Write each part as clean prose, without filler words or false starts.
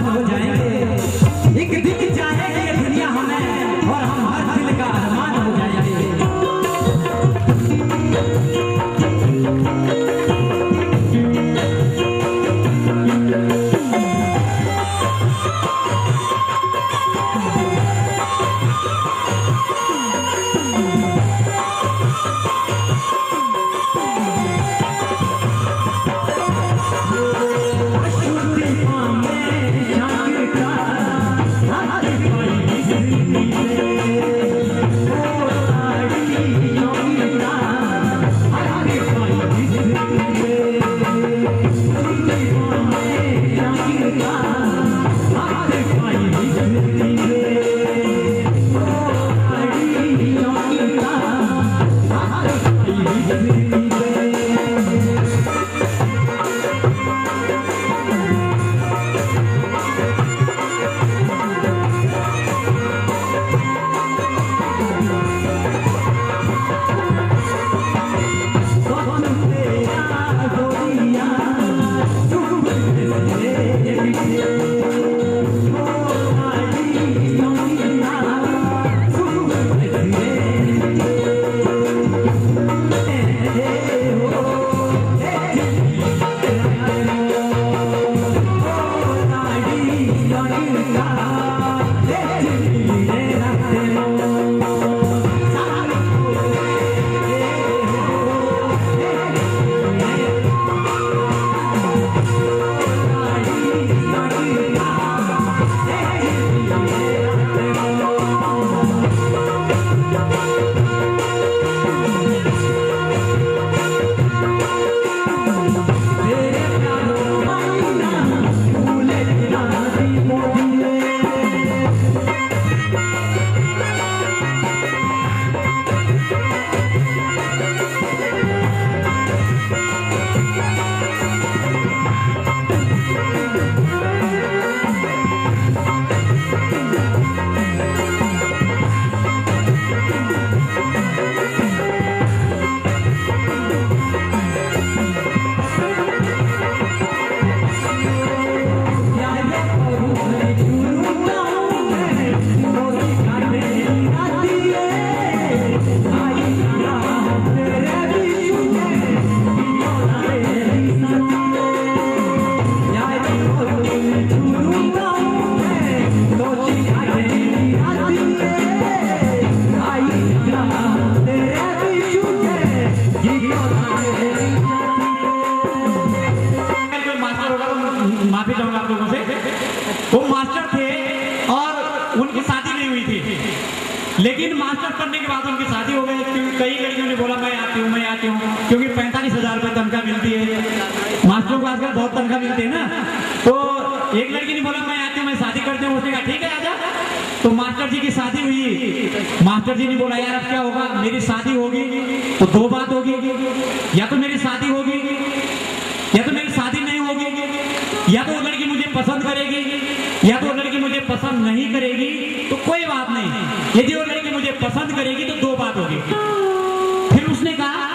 जवान हो जाएंगे। एक दिन चाहेगी ये दुनिया हमें और हम हर दिल का अरमान हो जाएंगे। माफी चाहूंगा आप लोगों से। वो मास्टर थे और उनकी शादी नहीं हुई थी, लेकिन मास्टर करने के बाद उनकी शादी हो गई। कई लड़कियों ने बोला मैं आती हूँ, क्योंकि 45,000 रुपये तनख्वाह मिलती है। मास्टरों को आजकल बहुत तनख्वाह मिलती है ना। तो एक लड़की ने बोला मैं आती हूँ, मैं शादी करती हूँ। उसने कहा ठीक है आजा। तो मास्टर जी की शादी हुई। मास्टर जी ने बोला यार अब क्या होगा, मेरी शादी होगी तो दो बात होगी, या तो मेरी शादी होगी या तो मेरी शादी नहीं होगी, या तो वो लड़की मुझे पसंद करेगी या तो वो लड़की मुझे पसंद नहीं करेगी। तो कोई बात नहीं, यदि वो लड़की मुझे पसंद करेगी तो दो बात होगी। फिर उसने कहा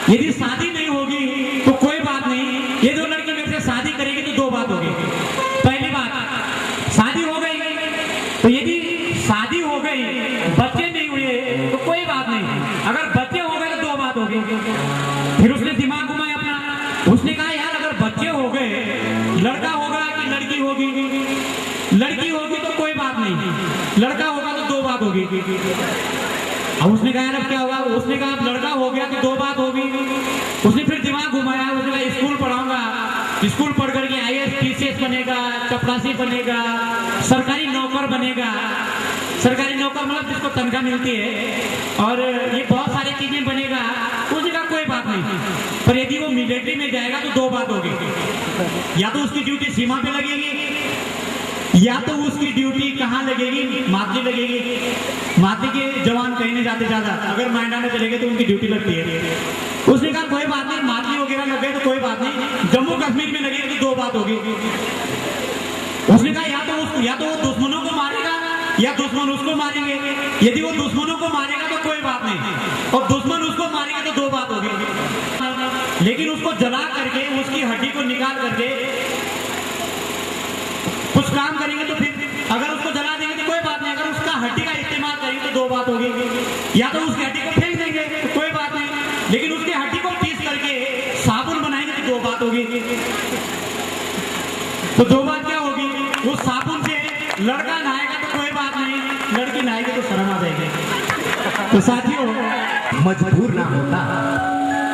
यदि शादी नहीं होगी तो कोई बात नहीं, यदि वो लड़की मेरे से शादी करेगी तो दो बात होगी। पहली बात शादी हो गई, तो यदि शादी हो गई बच्चे नहीं हुए तो कोई बात नहीं, अगर बच्चे हो गए तो दो बात होगी। फिर उसने दिमाग घुमाया अपना। उसने कहा यार अगर बच्चे हो गए, लड़का होगा कि लड़की होगी, लड़की होगी तो कोई बात नहीं, लड़का होगा तो दो बात होगी। अब उसने कहा यार अब क्या होगा। उसने कहा अब लड़का हो गया तो दो बात होगी। उसने फिर दिमाग घुमाया। उसने कहा स्कूल पढ़ाऊंगा, स्कूल पढ़ करके IAS PCS बनेगा, चपरासी बनेगा, सरकारी नौकर बनेगा। सरकारी नौकर मतलब जिसको तनख्वाह मिलती है, और ये बहुत सारी चीजें बनेगा। उसने कहा कोई बात नहीं, पर यदि वो मिलिट्री में जाएगा तो दो बात होगी, या तो उसकी ड्यूटी सीमा पे लगेगी या तो उसकी ड्यूटी कहाँ लगेगी, मातली लगेगी। मातली के जवान कहीं नहीं जाते ज्यादा, अगर माइंडा में चले गए तो उनकी ड्यूटी लगती है। उसने कहा कोई बात नहीं, मातली वगैरह लग गए तो कोई बात नहीं, जम्मू कश्मीर में लगेगी तो दो बात होगी। उसने कहा या तो वो दुश्मनों को मारेगा या दुश्मन उसको मारेंगे। यदि वो दुश्मनों को मारेगा तो कोई बात नहीं, और दुश्मन उसको मारेगा तो दो बात होगी। लेकिन उसको जला करके उसकी हड्डी को निकाल करके कुछ काम करेंगे तो फिर अगर उसको जला देंगे तो कोई बात नहीं, अगर उसका हड्डी का इस्तेमाल करेंगे तो दो बात होगी, या तो उसकी हड्डी को फेंक देंगे तो कोई बात नहीं, लेकिन उसकी हड्डी को पीस करके साबुन बनाएंगे तो दो बात होगी। तो दो बात क्या होगी, उस साबुन से लड़का नहाएगा तो कोई बात नहीं, लड़की नहाएगी तो शर्म आ जाएगी। तो साथियों, मजबूर ना होता,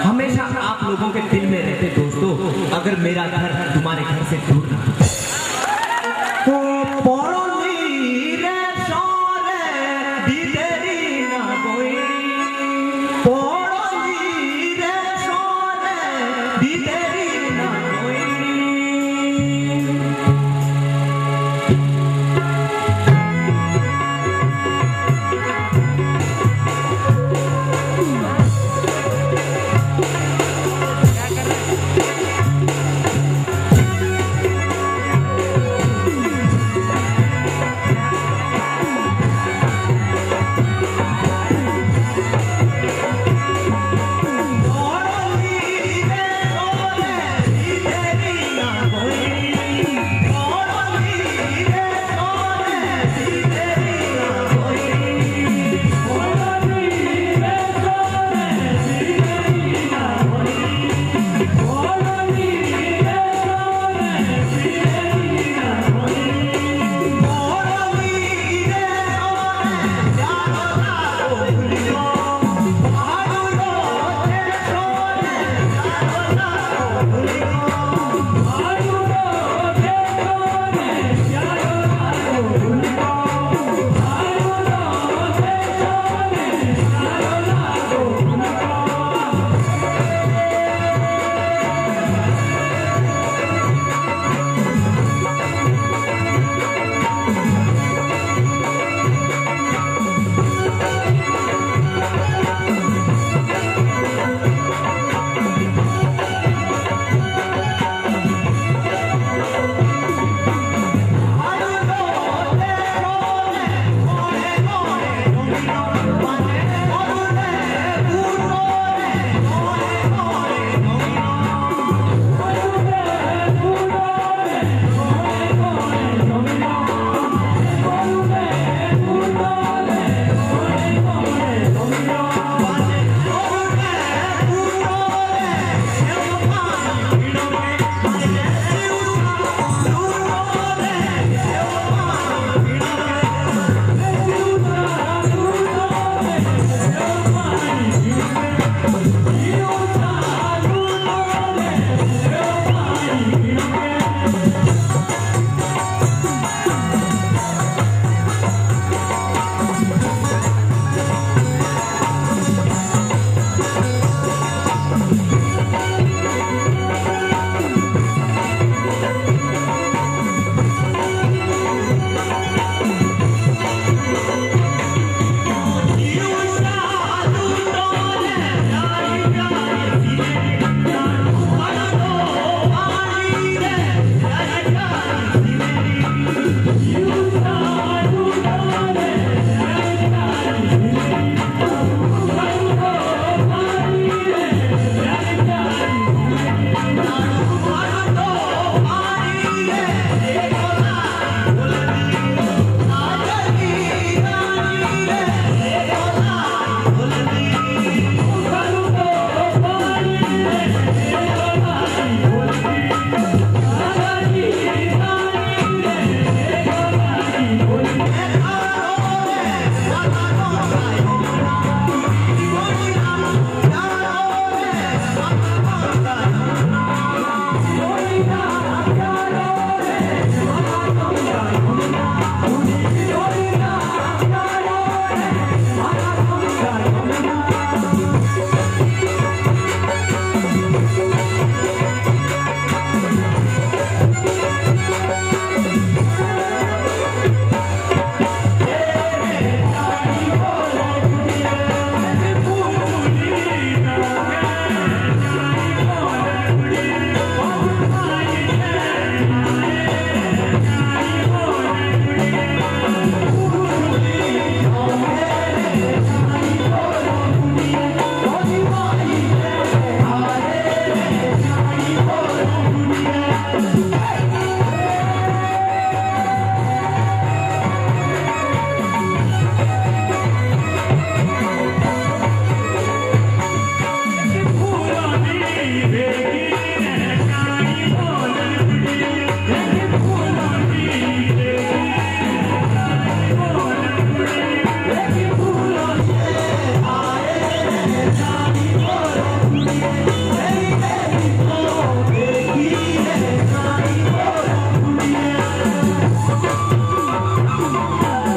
हमेशा आप लोगों के दिल में रहते दोस्तों, अगर मेरा घर